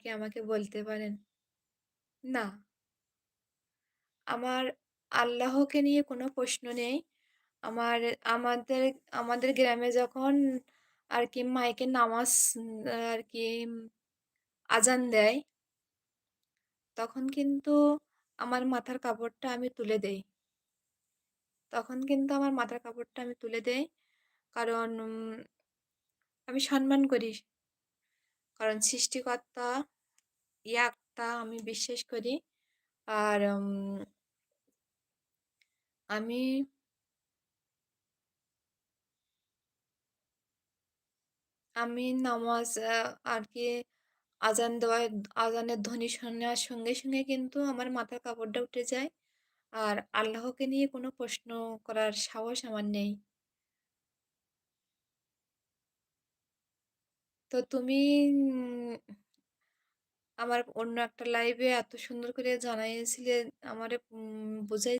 কি আমাকে বলতে পারেন? না, আমার আল্লাহকে নিয়ে কোনো প্রশ্ন নেই। আমার আমাদের আমাদের গ্রামে যখন আরকি মাইকে নামাজ আরকি আজান দেয়, তখন কিন্তু আমার মাথার কাপড়টা আমি তুলে দেই। তখন কিন্তু আমার মাথার কাপড়টা আমি তুলে দেই। কারণ আমি সম্মান করি। কারণ সৃষ্টিকর্তা একটা আমি বিশ্বাস করি। আর আমি আমি নামাজ আরকি আজানের ধ্বনি শোনার সঙ্গে, সঙ্গে কিন্তু আমার মাথার কাপড়টা উঠে যায়। আর আল্লাহকে নিয়ে কোনো প্রশ্ন করার সাহস আমার নেই। তো তুমি আমার অন্য একটা লাইভে এত সুন্দর করে জানাইয়াছিলে, আমারে বুঝাই